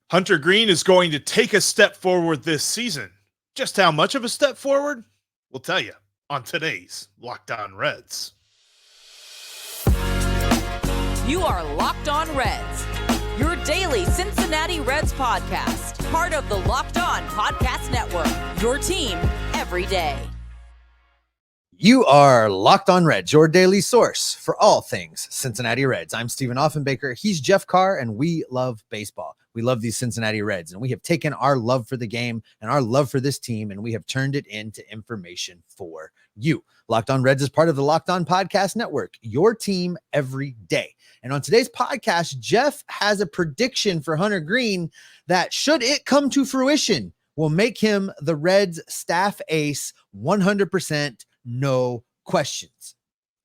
Hunter Greene is going to take a step forward this season. Just how much of a step forward? We'll tell you on today's Locked On Reds. You are Locked On Reds, your daily Cincinnati Reds podcast, part of the Locked On Podcast Network, your team every day. You are Locked On Reds, your daily source for all things Cincinnati Reds. I'm Stephen Offenbaker. He's Jeff Carr, and we love baseball. We love these Cincinnati Reds, and we have taken our love for the game and our love for this team, and we have turned it into information for you. Locked On Reds is part of the Locked On Podcast Network, your team every day. And on today's podcast, Jeff has a prediction for Hunter Greene that, should it come to fruition, will make him the Reds staff ace 100%. No questions.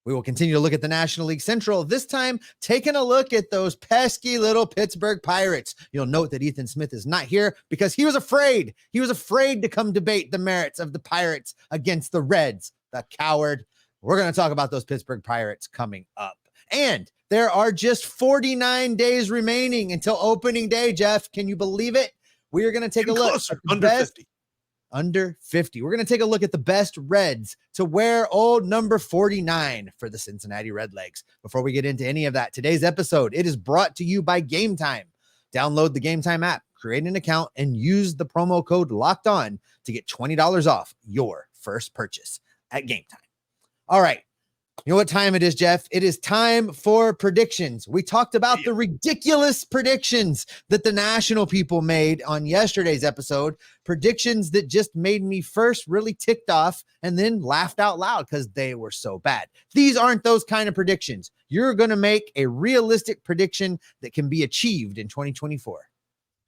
We will continue to look at the National League Central, this time taking a look at those pesky little Pittsburgh Pirates. You'll note that Ethan Smith is not here because he was afraid. He was afraid to come debate the merits of the Pirates against the Reds, the coward. We're going to talk about those Pittsburgh Pirates coming up. And there are just 49 days remaining until opening day, Jeff. Can you believe it? We are going to take a look. Under 50. Under 50. We're going to take a look at the best Reds to wear old number 49 for the Cincinnati Redlegs. Before we get into any of that, today's episode, it is brought to you by Game Time. Download the Game Time app, create an account, and use the promo code Locked On to get $20 off your first purchase at Game Time. All right. You know what time it is, Jeff? It is time for predictions. We talked about the ridiculous predictions that the national people made on yesterday's episode, predictions that just made me first really ticked off and then laughed out loud because they were so bad. These aren't those kind of predictions. You're going to make a realistic prediction that can be achieved in 2024.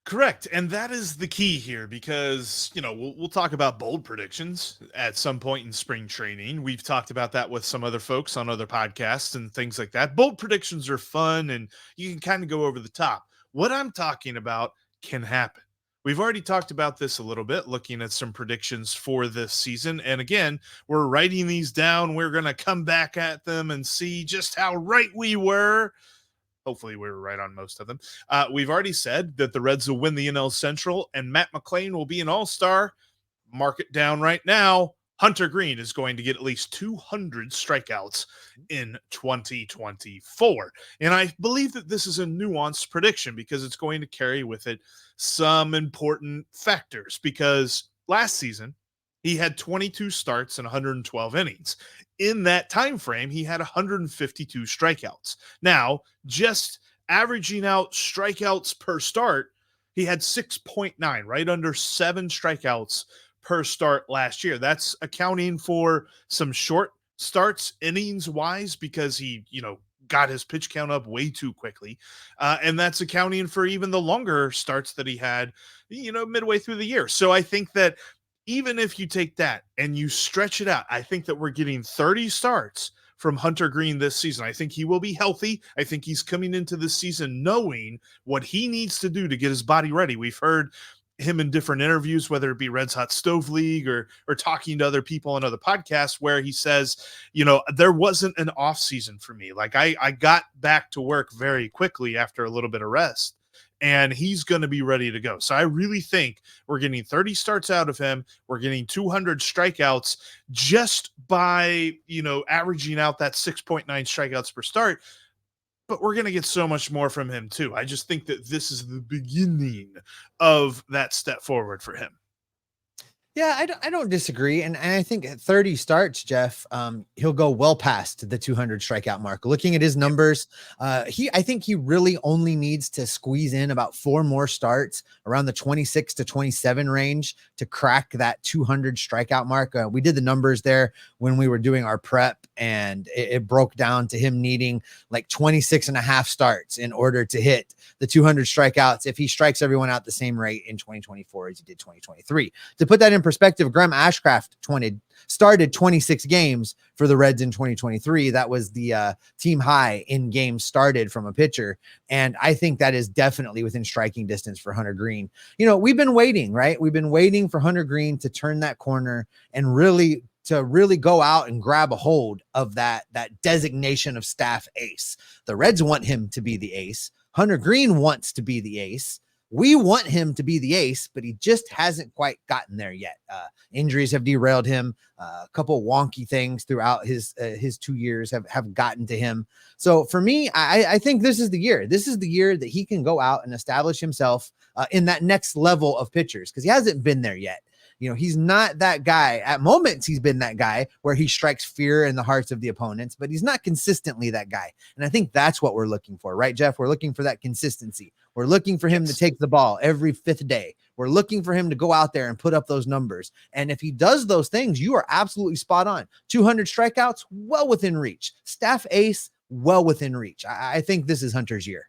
Correct. And that is the key here because, we'll talk about bold predictions at some point in spring training. We've talked about that with some other folks on other podcasts and things like that. Bold predictions are fun and you can kind of go over the top. What I'm talking about can happen. We've already talked about this a little bit, looking at some predictions for this season. And again, we're writing these down. We're going to come back at them and see just how right we were. Hopefully we were right on most of them. We've already said that the Reds will win the NL Central and Matt McLain will be an all-star. Mark it down right now. Hunter Greene is going to get at least 200 strikeouts in 2024. And I believe that this is a nuanced prediction because it's going to carry with it some important factors. Because last season, he had 22 starts and 112 innings. In that time frame, he had 152 strikeouts. Now, just averaging out strikeouts per start, he had 6.9, right under 7 strikeouts per start last year. That's accounting for some short starts innings-wise because he, got his pitch count up way too quickly. And that's accounting for even the longer starts that he had, midway through the year. So I think that even if you take that and you stretch it out, I think that we're getting 30 starts from Hunter Greene this season. I think he will be healthy. I think he's coming into this season knowing what he needs to do to get his body ready. We've heard him in different interviews, whether it be Reds Hot Stove League or talking to other people on other podcasts, where he says, there wasn't an off season for me. Like I got back to work very quickly after a little bit of rest. And he's going to be ready to go. So I really think we're getting 30 starts out of him. We're getting 200 strikeouts just by, averaging out that 6.9 strikeouts per start. But we're going to get so much more from him too. I just think that this is the beginning of that step forward for him. Yeah, I don't disagree. And I think at 30 starts, Jeff, he'll go well past the 200 strikeout mark. Looking at his numbers, I think he really only needs to squeeze in about 4 more starts around the 26 to 27 range to crack that 200 strikeout mark. We did the numbers there when we were doing our prep, and it broke down to him needing like 26 and a half starts in order to hit the 200 strikeouts if he strikes everyone out the same rate in 2024 as he did 2023. To put that in perspective, Graham Ashcraft started 26 games for the Reds in 2023. That was the team high in games started from a pitcher. And I think that is definitely within striking distance for Hunter Greene. We've been waiting, right? We've been waiting for Hunter Greene to turn that corner and really go out and grab a hold of that designation of staff ace. The Reds want him to be the ace. Hunter Greene wants to be the ace. We want him to be the ace, but he just hasn't quite gotten there yet. Injuries have derailed him. A couple wonky things throughout his 2 years have gotten to him. So for me, I think this is the year. This is the year that he can go out and establish himself in that next level of pitchers, because he hasn't been there yet. He's not that guy. At moments, he's been that guy where he strikes fear in the hearts of the opponents, but he's not consistently that guy. And I think that's what we're looking for, right, Jeff? We're looking for that consistency. We're looking for him to take the ball every fifth day. We're looking for him to go out there and put up those numbers. And if he does those things, you are absolutely spot on. 200 strikeouts, well within reach. Staff ace, well within reach. I think this is Hunter's year.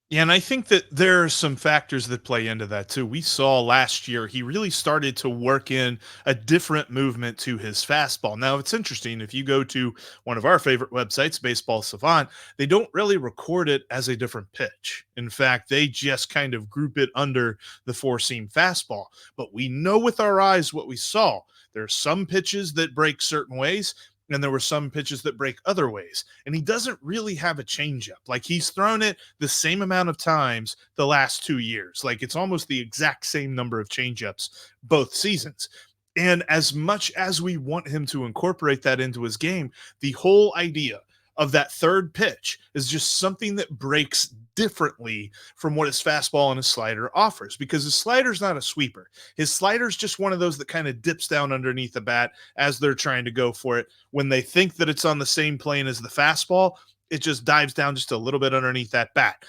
Yeah, and I think that there are some factors that play into that too. We saw last year he really started to work in a different movement to his fastball. Now, it's interesting. If you go to one of our favorite websites, Baseball Savant, they don't really record it as a different pitch. In fact, they just kind of group it under the four-seam fastball. But we know with our eyes what we saw. There are some pitches that break certain ways, and there were some pitches that break other ways. And he doesn't really have a changeup. Like, he's thrown it the same amount of times the last 2 years. Like, it's almost the exact same number of changeups both seasons. And as much as we want him to incorporate that into his game, the whole idea of that third pitch is just something that breaks differently from what his fastball and his slider offers, because his slider's not a sweeper. His slider's just one of those that kind of dips down underneath the bat as they're trying to go for it. When they think that it's on the same plane as the fastball, it just dives down just a little bit underneath that bat.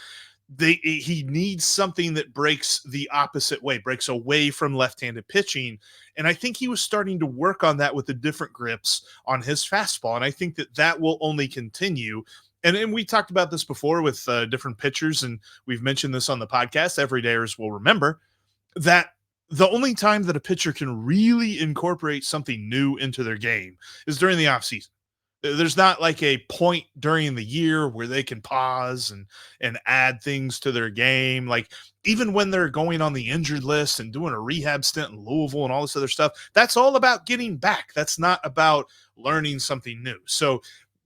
He needs something that breaks the opposite way, breaks away from left-handed pitching. And I think he was starting to work on that with the different grips on his fastball. And I think that will only continue. And we talked about this before with different pitchers, and we've mentioned this on the podcast. Everydayers will remember that the only time that a pitcher can really incorporate something new into their game is during the offseason. There's not like a point during the year where they can pause and add things to their game. Like, even when they're going on the injured list and doing a rehab stint in Louisville and all this other stuff, that's all about getting back. That's not about learning something new. So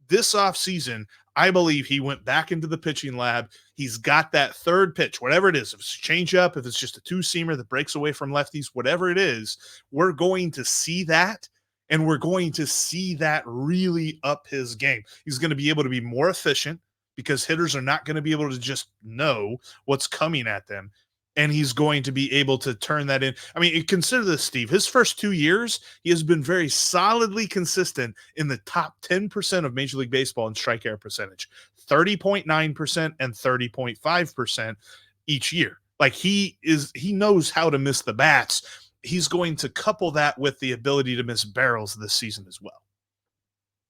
this offseason, I believe he went back into the pitching lab. He's got that third pitch, whatever it is. If it's a changeup, if it's just a two-seamer that breaks away from lefties, whatever it is, we're going to see that. And we're going to see that really up his game. He's going to be able to be more efficient because hitters are not going to be able to just know what's coming at them. And he's going to be able to turn that in. I mean, consider this, Steve. His first 2 years, he has been very solidly consistent in the top 10% of Major League Baseball in strikeout percentage, 30.9% and 30.5% each year. Like, he knows how to miss the bats. He's going to couple that with the ability to miss barrels this season as well.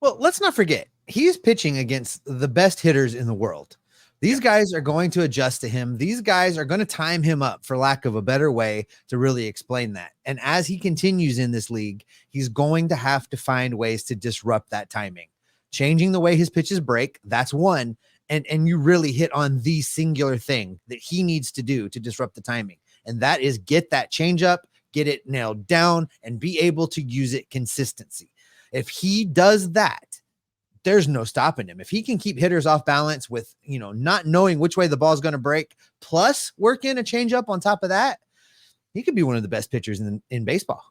Well, let's not forget, he's pitching against the best hitters in the world. These guys are going to adjust to him. These guys are going to time him up, for lack of a better way to really explain that. And as he continues in this league, he's going to have to find ways to disrupt that timing. Changing the way his pitches break, that's one. And you really hit on the singular thing that he needs to do to disrupt the timing. And that is get that changeup, get it nailed down, and be able to use it consistency. If he does that, there's no stopping him. If he can keep hitters off balance with, not knowing which way the ball is going to break, plus work in a changeup on top of that, he could be one of the best pitchers in baseball.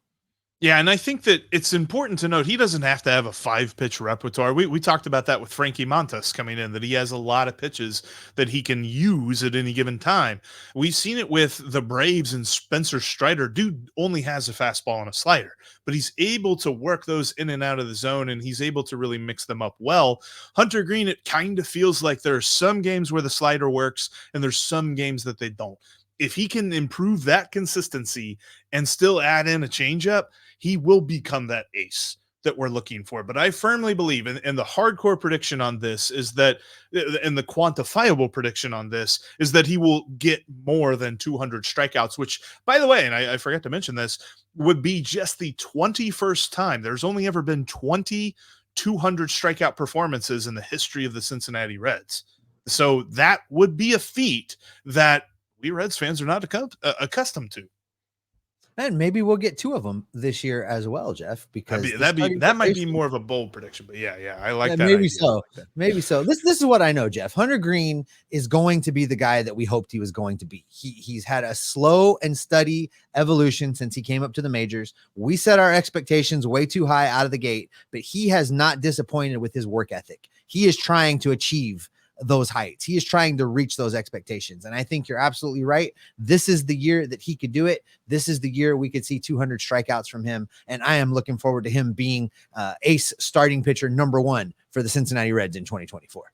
Yeah, and I think that it's important to note he doesn't have to have a 5-pitch repertoire. We talked about that with Frankie Montas coming in, that he has a lot of pitches that he can use at any given time. We've seen it with the Braves and Spencer Strider. Dude only has a fastball and a slider, but he's able to work those in and out of the zone, and he's able to really mix them up well. Hunter Greene, it kind of feels like there are some games where the slider works, and there's some games that they don't. If he can improve that consistency and still add in a changeup, he will become that ace that we're looking for. But I firmly believe, and the hardcore prediction on this is that, and the quantifiable prediction on this is that he will get more than 200 strikeouts, which, by the way, and I forgot to mention this, would be just the 21st time. There's only ever been 200 strikeout performances in the history of the Cincinnati Reds. So that would be a feat that we Reds fans are not accustomed to. And maybe we'll get 2 of them this year as well, Jeff, because that might be more of a bold prediction, but yeah, I like that. Maybe idea. so. Like that. Maybe so. This is what I know, Jeff. Hunter Greene is going to be the guy that we hoped he was going to be. He's had a slow and steady evolution since he came up to the majors. We set our expectations way too high out of the gate, but he has not disappointed with his work ethic. He is trying to achieve those heights. He is trying to reach those expectations. And I think you're absolutely right. This is the year that he could do it. This is the year we could see 200 strikeouts from him. And I am looking forward to him being ace starting pitcher number 1 for the Cincinnati Reds in 2024.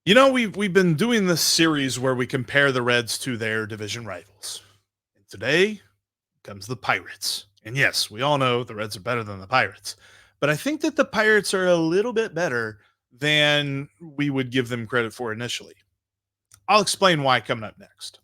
You know, we've been doing this series where we compare the Reds to their division rivals. And today comes the Pirates. And yes, we all know the Reds are better than the Pirates. But I think that the Pirates are a little bit better than we would give them credit for initially. I'll explain why coming up next.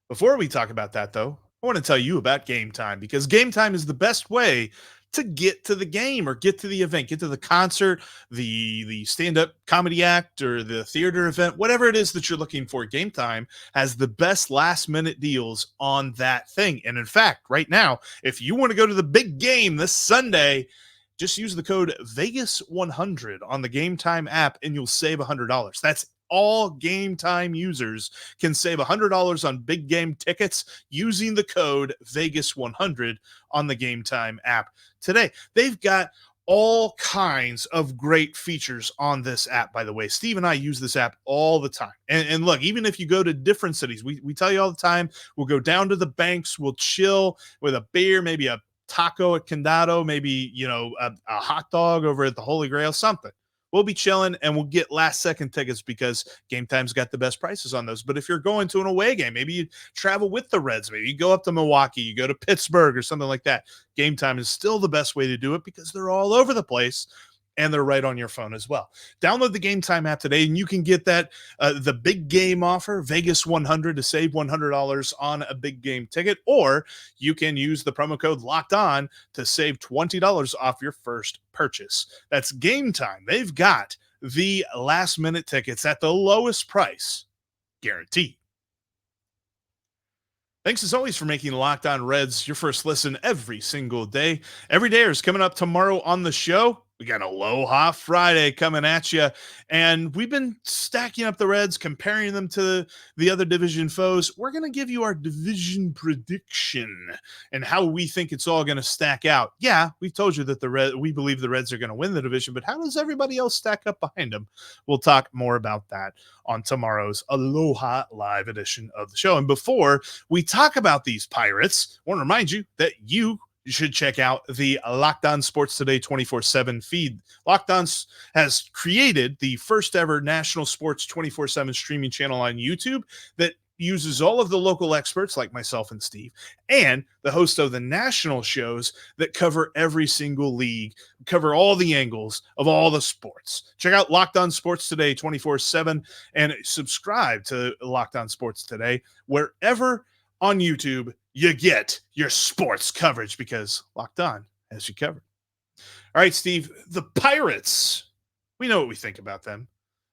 Before we talk about that, though, I want to tell you about Game Time, because Game Time is the best way to get to the game or get to the event, get to the concert, the stand-up comedy act, or the theater event, whatever it is that you're looking for. Game Time has the best last-minute deals on that thing. And in fact, right now, if you want to go to the big game this Sunday, just use the code Vegas100 on the Game Time app and you'll save $100. That's all Game Time users can save $100 on big game tickets using the code Vegas100 on the Game Time app today. They've got all kinds of great features on this app, by the way. Steve and I use this app all the time. And look, even if you go to different cities, we tell you all the time, we'll go down to the banks, we'll chill with a beer, maybe a taco at Condado, maybe, a hot dog over at the Holy Grail, something. We'll be chilling and we'll get last second tickets because Game Time's got the best prices on those. But if you're going to an away game, maybe you travel with the Reds, maybe you go up to Milwaukee, you go to Pittsburgh or something like that, Game Time is still the best way to do it because they're all over the place. And they're right on your phone as well. Download the Game Time app today, and you can get that the big game offer, Vegas 100, to save $100 on a big game ticket, or you can use the promo code Locked On to save $20 off your first purchase. That's Game Time. They've got the last minute tickets at the lowest price, guaranteed. Thanks as always for making Locked On Reds your first listen every single day. Every day is coming up tomorrow on the show. We got Aloha Friday coming at you, and we've been stacking up the Reds, comparing them to the other division foes. We're going to give you our division prediction and how we think it's all going to stack out. Yeah, we've told you that we believe the Reds are going to win the division, but how does everybody else stack up behind them? We'll talk more about that on tomorrow's Aloha Live edition of the show. And before we talk about these Pirates, I want to remind you that you should check out the Locked On Sports Today 24/7 feed. Locked On has created the first ever national sports 24/7 streaming channel on YouTube that uses all of the local experts like myself and Steve and the host of the national shows that cover every single league, cover all the angles of all the sports. Check out Locked On Sports Today 24/7 and subscribe to Locked On Sports Today wherever on YouTube you get your sports coverage, because Locked On has you covered. All right, Steve, the Pirates, we know what we think about them.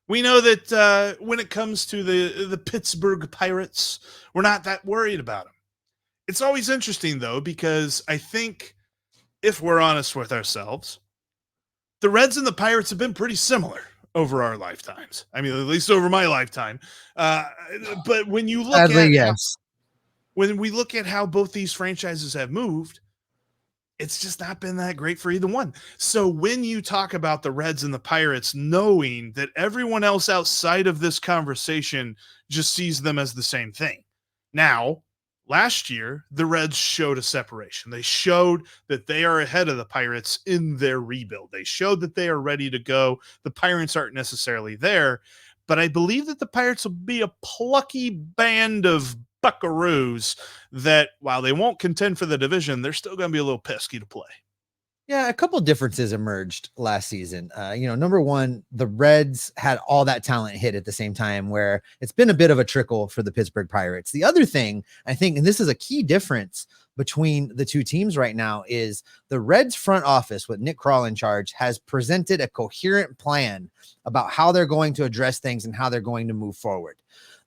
We know that when it comes to the Pittsburgh Pirates, we're not that worried about them. It's always interesting, though, because I think if we're honest with ourselves, the Reds and the Pirates have been pretty similar over our lifetimes. I mean, at least over my lifetime. But when you look when we look at how both these franchises have moved, it's just not been that great for either one. So when you talk about the Reds and the Pirates, knowing that everyone else outside of this conversation just sees them as the same thing. Now, last year, the Reds showed a separation. They showed that they are ahead of the Pirates in their rebuild. They showed that they are ready to go. The Pirates aren't necessarily there, but I believe that the Pirates will be a plucky band of Buckaroos that, while they won't contend for the division, they're still going to be a little pesky to play. Yeah, a couple differences emerged last season. Number one, the Reds had all that talent hit at the same time, where it's been a bit of a trickle for the Pittsburgh Pirates. The other thing, I think, and this is a key difference between the two teams right now, is the Reds front office with Nick Krall in charge has presented a coherent plan about how they're going to address things and how they're going to move forward.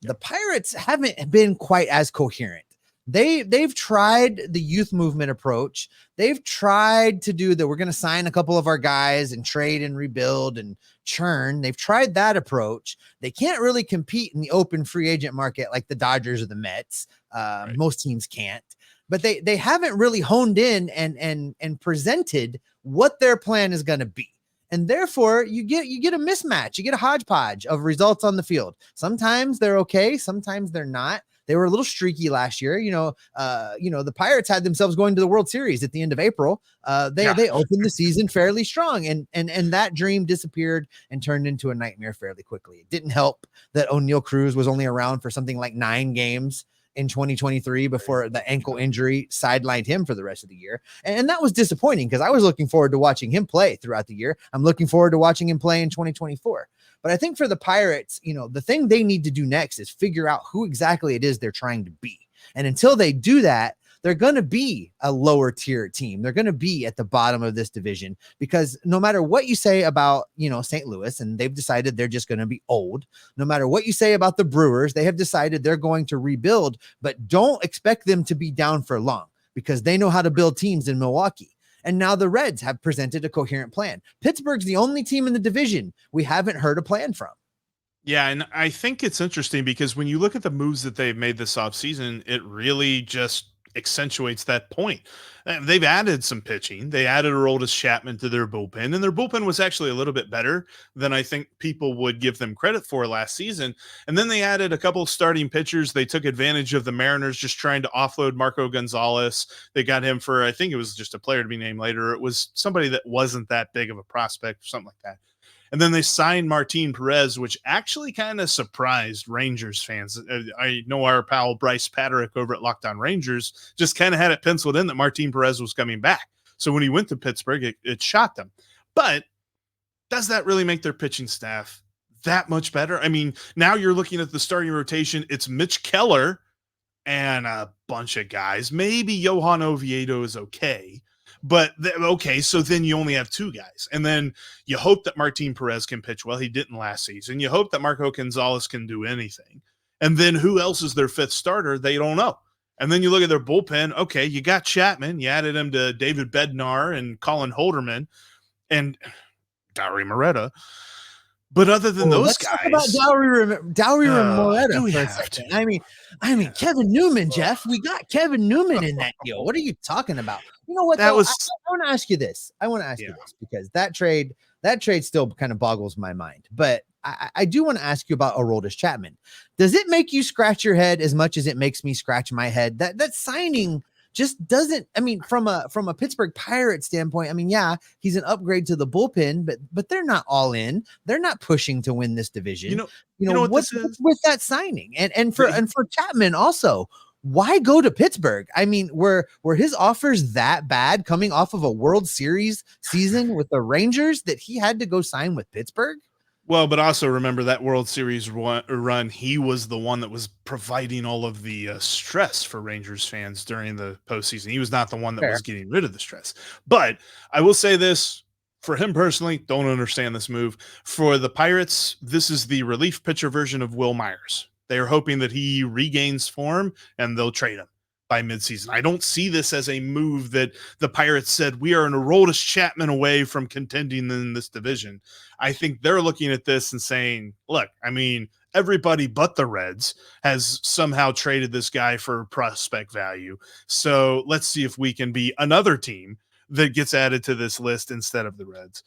The Pirates haven't been quite as coherent. they've tried the youth movement approach. They've tried to do that. We're going to sign a couple of our guys and trade and rebuild and churn. They've tried that approach. They can't really compete in the open free agent market like the Dodgers or the Mets. Right. Most teams can't, but they haven't really honed in and presented what their plan is going to be. And therefore you get a mismatch. You get a hodgepodge of results on the field. Sometimes they're okay. Sometimes they're not. They were a little streaky last year. The Pirates had themselves going to the World Series at the end of April. They opened the season fairly strong, and that dream disappeared and turned into a nightmare fairly quickly. It didn't help that O'Neal Cruz was only around for something like 9 games in 2023 before the ankle injury sidelined him for the rest of the year. And that was disappointing because I was looking forward to watching him play throughout the year. I'm looking forward to watching him play in 2024. But I think for the Pirates, the thing they need to do next is figure out who exactly it is they're trying to be. And until they do that, they're going to be a lower tier team. They're going to be at the bottom of this division because no matter what you say about, St. Louis, and they've decided they're just going to be old. No matter what you say about the Brewers, they have decided they're going to rebuild, but don't expect them to be down for long because they know how to build teams in Milwaukee. And now the Reds have presented a coherent plan. Pittsburgh's the only team in the division we haven't heard a plan from. Yeah, and I think it's interesting because when you look at the moves that they've made this offseason, it really just accentuates that point. They've added some pitching. They added Aroldis Chapman to their bullpen, and their bullpen was actually a little bit better than I think people would give them credit for last season. And then they added a couple of starting pitchers. They took advantage of the Mariners just trying to offload Marco Gonzalez. They got him for, I think it was just a player to be named later. It was somebody that wasn't that big of a prospect or something like that. And then they signed Martin Perez, which actually kind of surprised Rangers fans. I know our pal Bryce Patrick over at Locked On Rangers just kind of had it penciled in that Martin Perez was coming back. So when he went to Pittsburgh, it shocked them. But does that really make their pitching staff that much better? I mean, now you're looking at the starting rotation. It's Mitch Keller and a bunch of guys. Maybe Johan Oviedo is okay. But so then you only have 2 guys. And then you hope that Martin Perez can pitch well. He didn't last season. You hope that Marco Gonzalez can do anything. And then who else is their 5th starter? They don't know. And then you look at their bullpen. Okay, you got Chapman. You added him to David Bednar and Colin Holderman and Dowry Moretta. But other than those guys, talk about Dowry Moretta for a second. I mean, Kevin Newman, Jeff. We got Kevin Newman in that deal. What are you talking about? You know what? I want to ask you this. I want to ask you this because that trade still kind of boggles my mind. But I do want to ask you about Aroldis Chapman. Does it make you scratch your head as much as it makes me scratch my head? That signing just doesn't. I mean, from a Pittsburgh Pirates standpoint, I mean, yeah, he's an upgrade to the bullpen, but they're not all in. They're not pushing to win this division. You know what's with that signing and for Chapman also. Why go to Pittsburgh? I mean, were his offers that bad coming off of a World Series season with the Rangers that he had to go sign with Pittsburgh? Well, but also remember that World Series run, he was the one that was providing all of the stress for Rangers fans during the postseason. He was not the one that was getting rid of the stress. But I will say this, for him personally, don't understand this move. For the Pirates, this is the relief pitcher version of Will Myers. They are hoping that he regains form and they'll trade him by midseason. I don't see this as a move that the Pirates said, we are an Aroldis Chapman away from contending in this division. I think they're looking at this and saying, look, I mean, everybody but the Reds has somehow traded this guy for prospect value. So let's see if we can be another team that gets added to this list instead of the Reds.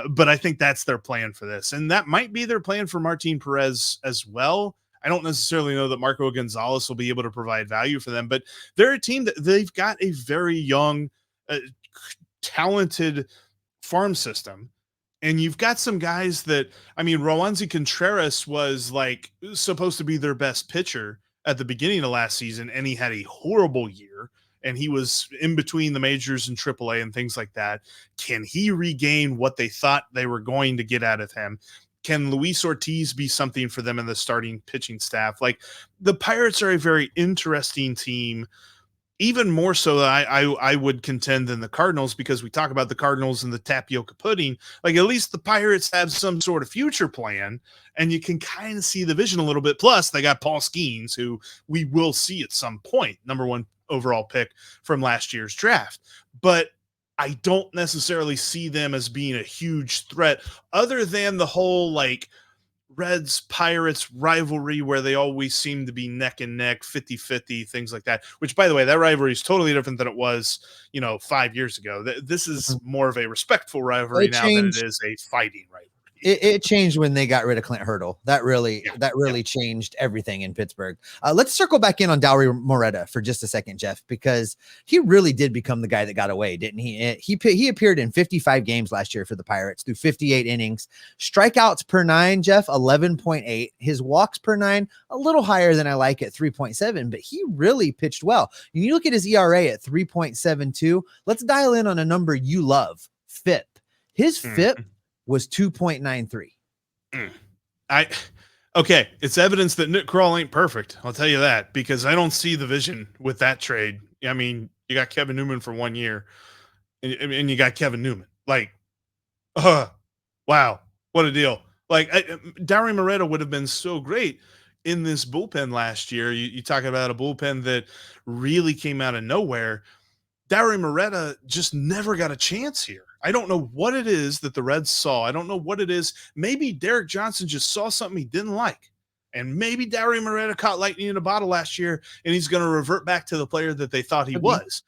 But I think that's their plan for this. And that might be their plan for Martin Perez as well. I don't necessarily know that Marco Gonzalez will be able to provide value for them, but they're a team that they've got a very young, talented farm system. And you've got some guys that, I mean, Roansy Contreras was like supposed to be their best pitcher at the beginning of last season, and he had a horrible year, and he was in between the majors and AAA and things like that. Can he regain what they thought they were going to get out of him? Can Luis Ortiz be something for them in the starting pitching staff? Like, the Pirates are a very interesting team even more so I would contend than the Cardinals, because we talk about the Cardinals and the tapioca pudding. Like, at least the Pirates have some sort of future plan, and you can kind of see the vision a little bit. Plus, they got Paul Skeens, who we will see at some point, number 1 overall pick from last year's draft. But I don't necessarily see them as being a huge threat, other than the whole like Reds Pirates rivalry where they always seem to be neck and neck, 50-50, things like that, which, by the way, that rivalry is totally different than it was, 5 years ago. This is more of a respectful rivalry now than it is a fighting rivalry. It changed when they got rid of Clint Hurdle. That really changed everything in Pittsburgh. Let's circle back in on Dowry Moretta for just a second, Jeff, because he really did become the guy that got away, didn't he? He appeared in 55 games last year for the Pirates through 58 innings. Strikeouts per 9, Jeff, 11.8. His walks per 9, a little higher than I like at 3.7, but he really pitched well. You look at his ERA at 3.72. Let's dial in on a number you love, FIP. His FIP was 2.93. Okay, it's evidence that Nick Krall ain't perfect. I'll tell you that, because I don't see the vision with that trade. I mean, you got Kevin Newman for 1 year, and you got Kevin Newman. Like, wow, what a deal. Like, Dowry Moretta would have been so great in this bullpen last year. You talk about a bullpen that really came out of nowhere. Dowry Moretta just never got a chance here. I don't know what it is that the Reds saw. I don't know what it is. Maybe Derek Johnson just saw something he didn't like. And maybe Dowry Moretta caught lightning in a bottle last year, and he's going to revert back to the player that they thought he was.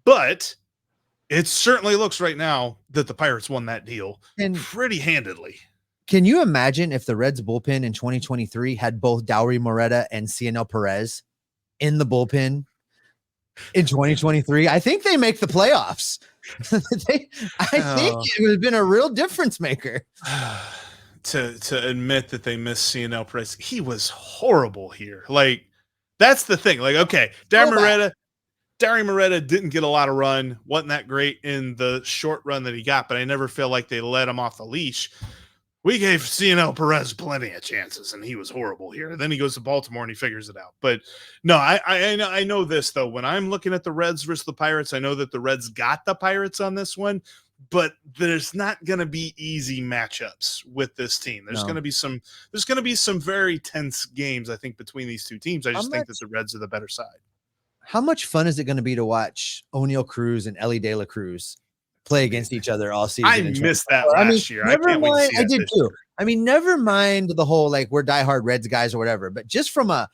But it certainly looks right now that the Pirates won that deal pretty handedly. Can you imagine if the Reds bullpen in 2023 had both Dowry Moretta and Cionel Perez in the bullpen in 2023? I think they make the playoffs. I think it would have been a real difference maker. To admit that they missed Cionel Perez, he was horrible here. Like, that's the thing. Like, okay, Dowry Moretta didn't get a lot of run, wasn't that great in the short run that he got, but I never feel like they let him off the leash. We gave Cionel Perez plenty of chances, and he was horrible here. Then he goes to Baltimore and he figures it out. But no, I know this, though. When I'm looking at the Reds versus the Pirates, I know that the Reds got the Pirates on this one, but there's not going to be easy matchups with this team. There's going to be some very tense games, I think, between these two teams. I just think that the Reds are the better side. How much fun is it going to be to watch O'Neal Cruz and Elly De La Cruz play against each other all season? I missed that last year. I can't wait to see that. I did too. Year. I mean, never mind the whole like we're diehard Reds guys or whatever, but just from a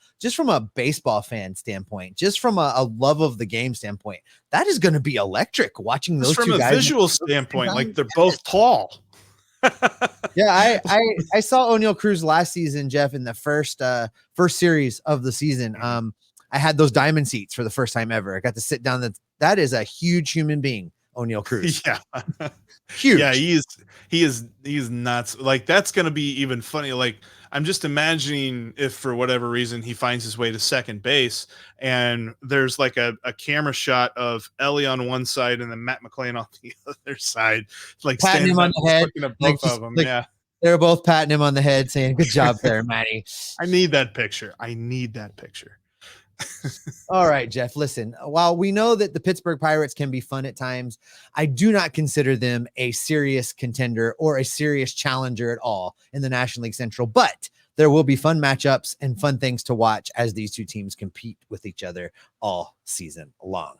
baseball fan standpoint, just from a love of the game standpoint, that is going to be electric watching those two guys. From a visual standpoint, like they're both tall. Yeah, I saw O'Neal Cruz last season, Jeff, in the first series of the season. I had those diamond seats for the first time ever. I got to sit down. That is a huge human being. O'Neal Cruz. Yeah. Huge. Yeah, he is nuts. Like, that's going to be even funny. Like, I'm just imagining if for whatever reason he finds his way to second base and there's like a camera shot of Elly on one side and then Matt McClain on the other side, like patting him on the head. Both of them. Yeah. They're both patting him on the head saying, good job there, Matty. I need that picture. All right, Jeff, listen, while we know that the Pittsburgh Pirates can be fun at times, I do not consider them a serious contender or a serious challenger at all in the National League Central, but there will be fun matchups and fun things to watch as these two teams compete with each other all season long.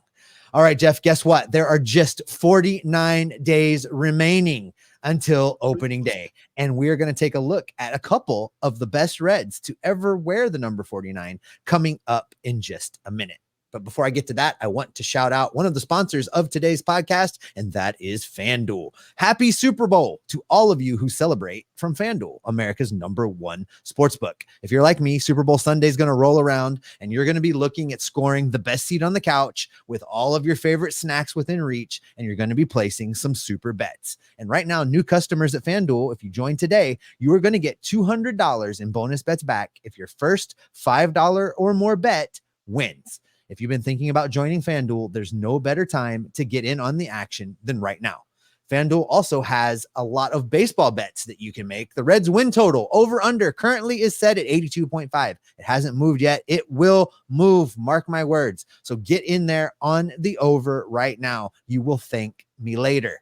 All right, Jeff, guess what? There are just 49 days remaining until opening day. And we're going to take a look at a couple of the best Reds to ever wear the number 49 coming up in just a minute. But before I get to that, I want to shout out one of the sponsors of today's podcast, and that is FanDuel. Happy Super Bowl to all of you who celebrate from FanDuel, America's #1 sportsbook. If you're like me, Super Bowl Sunday is going to roll around, and you're going to be looking at scoring the best seat on the couch with all of your favorite snacks within reach, and you're going to be placing some super bets. And right now, new customers at FanDuel, if you join today, you are going to get $200 in bonus bets back if your first $5 or more bet wins. If you've been thinking about joining FanDuel, there's no better time to get in on the action than right now. FanDuel also has a lot of baseball bets that you can make. The Reds win total over under currently is set at 82.5. It hasn't moved yet. It will move. Mark my words. So get in there on the over right now. You will thank me later.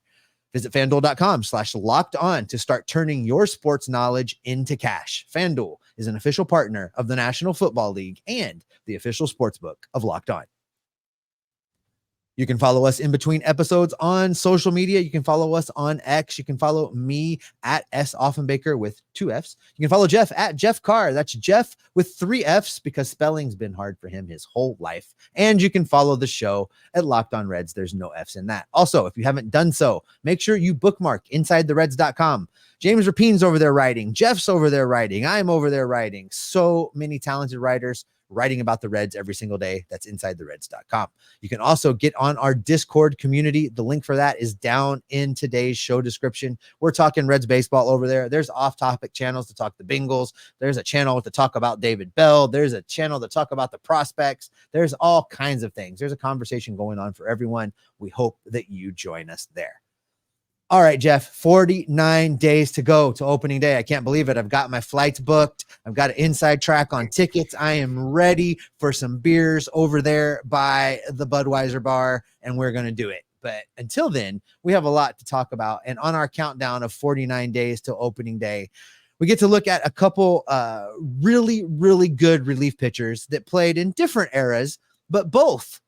Visit FanDuel.com/locked on to start turning your sports knowledge into cash. FanDuel is an official partner of the National Football League and the official sportsbook of Locked On. You can follow us in between episodes on social media. You can follow us on X. You can follow me at S. Offenbaker with 2 Fs. You can follow Jeff at Jeff Carr. That's Jeff with 3 Fs because spelling's been hard for him his whole life. And you can follow the show at Locked On Reds. There's no Fs in that. Also, if you haven't done so, make sure you bookmark InsideTheReds.com. James Rapine's over there writing. Jeff's over there writing. I'm over there writing. So many talented writers writing about the Reds every single day. That's InsideTheReds.com. You can also get on our Discord community. The link for that is down in today's show description. We're talking Reds baseball over there. There's off-topic channels to talk the Bengals. There's a channel to talk about David Bell. There's a channel to talk about the prospects. There's all kinds of things. There's a conversation going on for everyone. We hope that you join us there. All right, Jeff, 49 days to go to opening day. I can't believe it. I've got my flights booked. I've got an inside track on tickets. I am ready for some beers over there by the Budweiser bar, and we're going to do it. But until then, we have a lot to talk about. And on our countdown of 49 days to opening day, we get to look at a couple really, really good relief pitchers that played in different eras, but both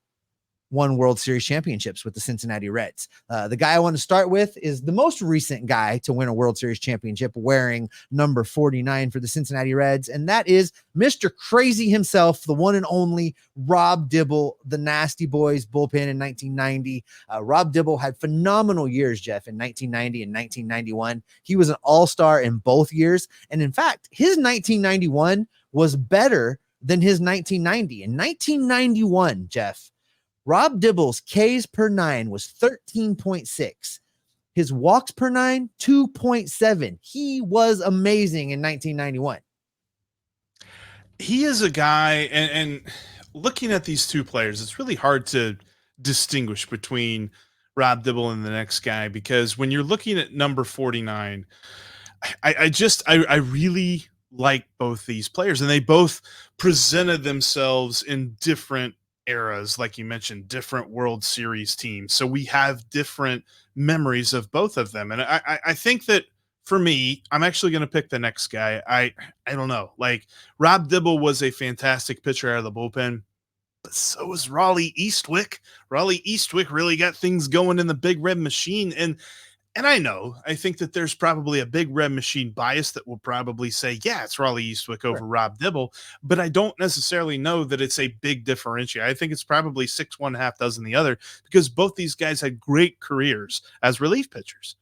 won World Series championships with the Cincinnati Reds. The guy I want to start with is the most recent guy to win a World Series championship wearing number 49 for the Cincinnati Reds, and that is Mr. Crazy himself, the one and only Rob Dibble, the Nasty Boys bullpen in 1990. Rob Dibble had phenomenal years, Jeff, in 1990 and 1991. He was an all-star in both years, and in fact, his 1991 was better than his 1990. In 1991, Jeff, Rob Dibble's Ks per 9 was 13.6. His walks per 9, 2.7. He was amazing in 1991. He is a guy, and looking at these two players, it's really hard to distinguish between Rob Dibble and the next guy, because when you're looking at number 49, I really like both these players, and they both presented themselves in different eras, like you mentioned, different World Series teams. So we have different memories of both of them. And I think that for me, I'm actually going to pick the next guy. I don't know. Like, Rob Dibble was a fantastic pitcher out of the bullpen, but so was Raleigh Eastwick. Raleigh Eastwick really got things going in the Big Red Machine. And I think that there's probably a Big Red Machine bias that will probably say, yeah, it's Raleigh Eastwick over Rob Dibble, but I don't necessarily know that it's a big differentiator. I think it's probably 6-1, half dozen the other, because both these guys had great careers as relief pitchers.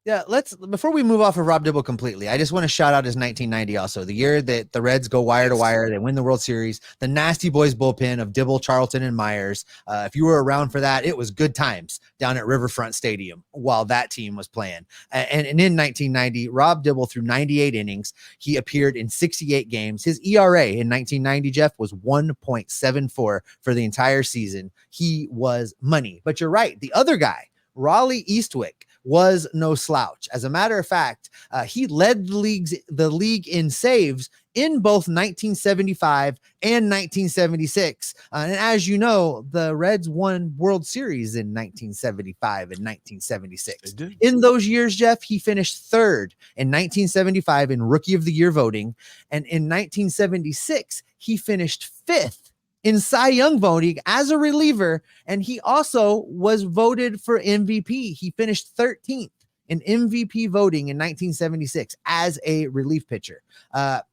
Yeah, before we move off of Rob Dibble completely, I just want to shout out his 1990 also, the year that the Reds go wire to wire, they win the World Series, the Nasty Boys bullpen of Dibble, Charlton, and Myers. If you were around for that, it was good times down at Riverfront Stadium while that team was playing. And in 1990, Rob Dibble threw 98 innings. He appeared in 68 games. His ERA in 1990, Jeff, was 1.74 for the entire season. He was money. But you're right. The other guy, Raleigh Eastwick, was no slouch. As a matter of fact, he led the league in saves in both 1975 and 1976. And as you know, the Reds won World Series in 1975 and 1976. In those years, Jeff, he finished third in 1975 in Rookie of the Year voting. And in 1976, he finished fifth in Cy Young voting as a reliever, and he also was voted for MVP. He finished 13th in MVP voting in 1976 as a relief pitcher.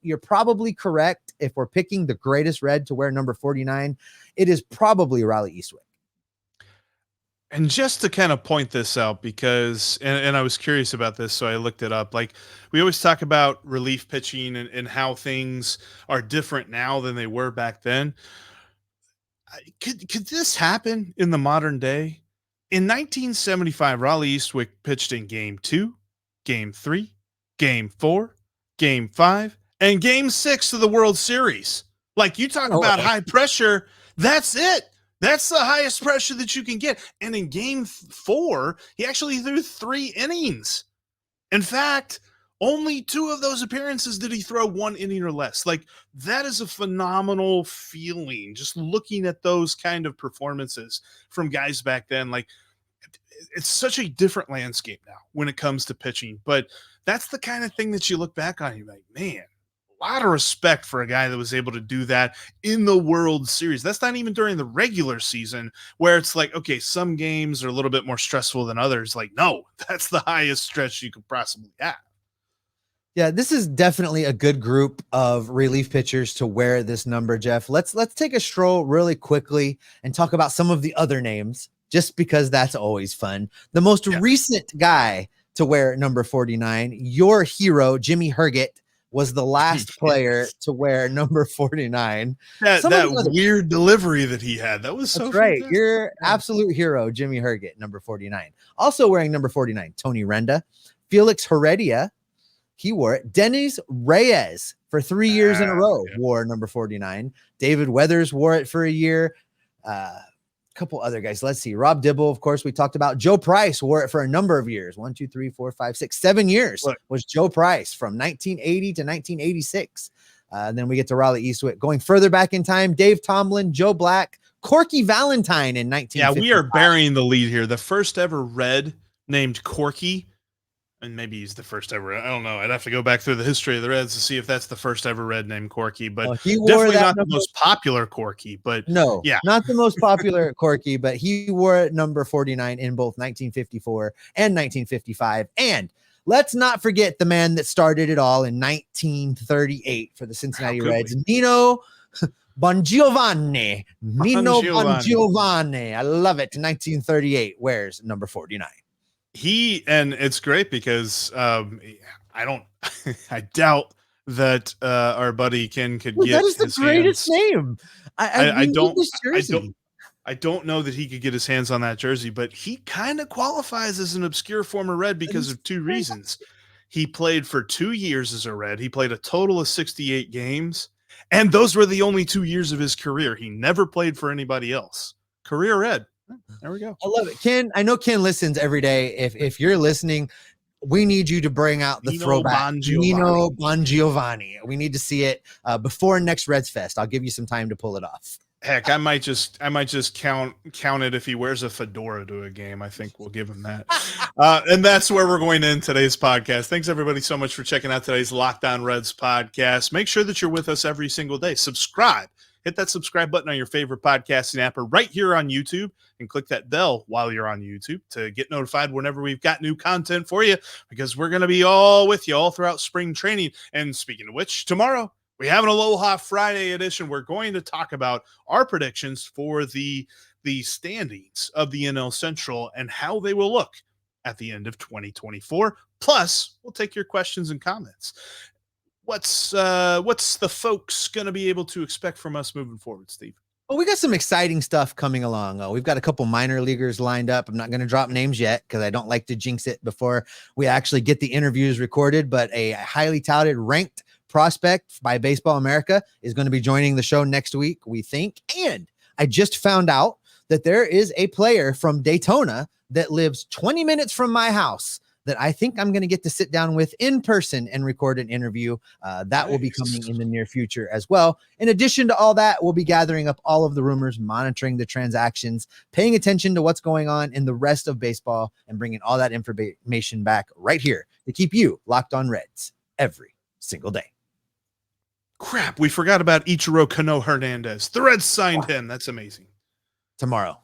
You're probably correct. If we're picking the greatest Red to wear number 49, it is probably Raleigh Eastwick. And just to kind of point this out, because, and I was curious about this, so I looked it up. Like, we always talk about relief pitching and how things are different now than they were back then. Could this happen in the modern day? In 1975, Raleigh Eastwick pitched in Game 2, Game 3, Game 4, Game 5, and Game 6 of the World Series. Like, you talk about high pressure, that's it. That's the highest pressure that you can get. And in game 4, he actually threw 3 innings. In fact, only 2 of those appearances did he throw 1 inning or less. Like, that is a phenomenal feeling, just looking at those kind of performances from guys back then. Like, it's such a different landscape now when it comes to pitching. But that's the kind of thing that you look back on and you're like, man, a lot of respect for a guy that was able to do that in the World Series. That's not even during the regular season where it's like, okay, some games are a little bit more stressful than others. Like, no, that's the highest stretch you could possibly have. Yeah, this is definitely a good group of relief pitchers to wear this number, Jeff. Let's take a stroll really quickly and talk about some of the other names, just because that's always fun. The most recent guy to wear number 49, your hero, Jimmy Herget, was the last player to wear number 49. That weird delivery that he had. That was so right. Your absolute hero, Jimmy Herget, number 49. Also wearing number 49, Tony Renda. Felix Heredia, he wore it. Dennis Reyes for 3 years in a row wore number 49. David Weathers wore it for a year. Couple other guys. Let's see. Rob Dibble, of course, we talked about. Joe Price wore it for a number of years. 1, 2, 3, 4, 5, 6, 7 years was Joe Price from 1980 to 1986. Then we get to Raleigh Eastwood. Going further back in time, Dave Tomlin, Joe Black, Corky Valentine in 1955. Yeah, we are burying the lead here. The first ever Red named Corky, and maybe he's the first ever. I don't know. I'd have to go back through the history of the Reds to see if that's the first ever Red named Corky, but he definitely not the most popular Corky. But no, not the most popular Corky, but he wore it number 49 in both 1954 and 1955. And let's not forget the man that started it all in 1938 for the Cincinnati Reds, Nino Bongiovanni. Nino Bongiovanni. I love it. 1938 wears number 49. And it's great because I doubt that our buddy Ken could get. That is the greatest name. I don't know that he could get his hands on that jersey, but he kind of qualifies as an obscure former Red because of 2 reasons. He played for 2 years as a Red. He played a total of 68 games, and those were the only 2 years of his career. He never played for anybody else. Career Red. There we go. I love it. Ken, I know Ken listens every day. If you're listening, we need you to bring out the throwback. Nino Bongiovanni. We need to see it before next Reds Fest. I'll give you some time to pull it off. Heck, I might just count it if he wears a fedora to a game. I think we'll give him that. And that's where we're going to end today's podcast. Thanks everybody so much for checking out today's Locked On Reds podcast. Make sure that you're with us every single day. Subscribe. Hit that subscribe button on your favorite podcasting app or right here on YouTube, and click that bell while you're on YouTube to get notified whenever we've got new content for you, because we're going to be all with you all throughout spring training. And speaking of which, tomorrow we have an Aloha Friday edition. We're going to talk about our predictions for the standings of the NL Central and how they will look at the end of 2024. Plus, we'll take your questions and comments. What's the folks going to be able to expect from us moving forward, Steve? Well, we got some exciting stuff coming along. We've got a couple minor leaguers lined up. I'm not going to drop names yet because I don't like to jinx it before we actually get the interviews recorded, but a highly touted ranked prospect by Baseball America is going to be joining the show next week, we think. And I just found out that there is a player from Daytona that lives 20 minutes from my house that I think I'm going to get to sit down with in person and record an interview. That will be coming in the near future as well. In addition to all that, we'll be gathering up all of the rumors, monitoring the transactions, paying attention to what's going on in the rest of baseball, and bringing all that information back right here to keep you locked on Reds every single day. Crap, we forgot about Ichiro Kano Hernandez. The Reds signed him. That's amazing. Tomorrow.